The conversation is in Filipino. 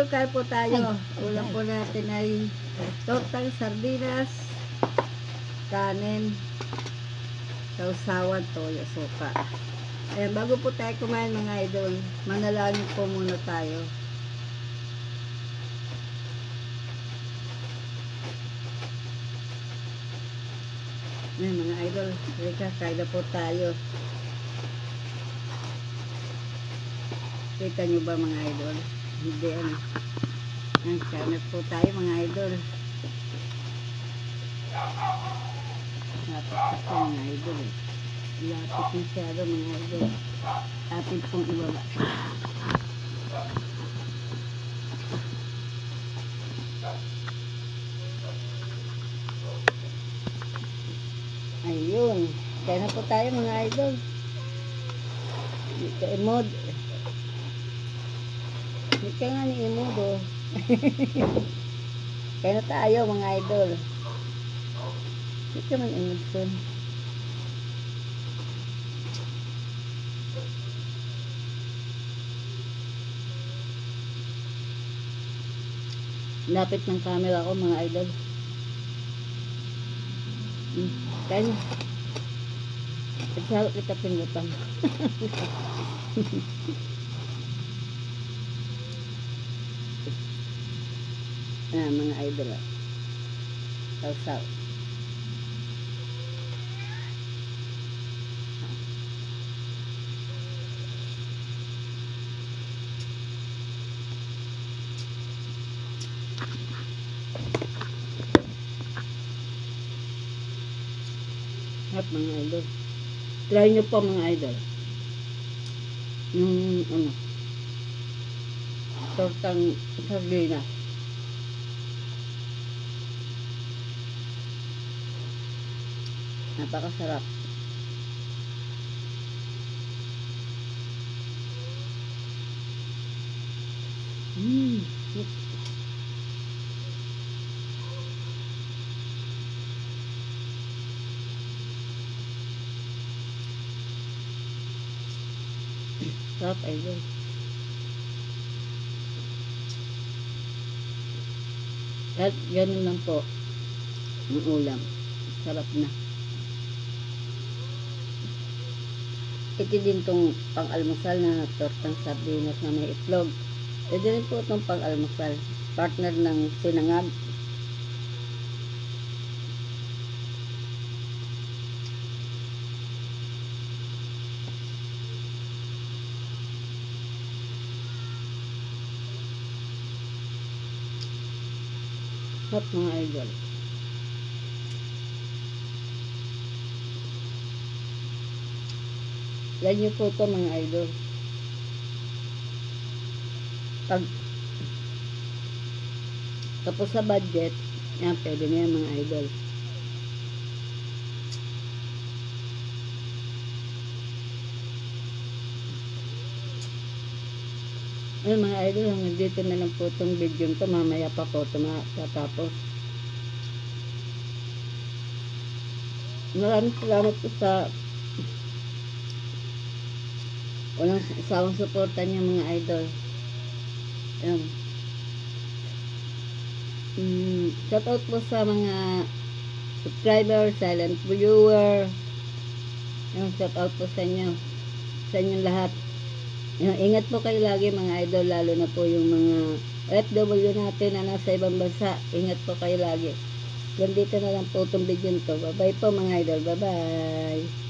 kain po tayo. Ulam po natin ay tortang sardinas, kanin, sausawan, toyo, suka. Ayan, bago po tayo kumain mga idol, manalangin po muna tayo. Ayan mga idol, halika, kain na po tayo. Kita nyo ba mga idol? Hindi ano. Ayan, kain na po tayo mga idol. Lapit ako mga idol eh. Lapit masyado mga idol. Atin pong ibaba. Ayun. Kaya na po tayo mga idol. Ito imod. Ika nga ni imod oh. Kaya na tayo mga idol. Ika man imod son. Lapit ng camera ko mga idol. Kaya na. Pagsalo kita pingutan. Mga idol. Sausaw. At mga idol. Try nyo po mga idol. Yung ano. Tortang sardinas. Napakasarap. Sarap idol. At ganun lang po ang ulam. Sarap na. Ito din tong pang-almusal na tortang sardinas na may itlog. Ito din po itong pang-almusal. Partner ng sinangag. Sarap mga idol. Yan nyo po ito mga idol. Pag tapos sa budget, yan, pwede na yan mga idol. Ayun mga idol, hanggang dito na lang po itong video ito. Mamaya pa po ito matapos. Maraming salamat po sa walang sawang suporta niyo mga idol. Ayan. Shout out po sa mga subscriber, silent viewer. Ayan, shout out po sa inyo. Sa inyong lahat. Ayan, ingat po kayo lagi mga idol, lalo na po yung mga OFW natin na nasa ibang bansa. Ingat po kayo lagi. Yan dito na lang po itong video nito. Bye bye po mga idol. Bye bye.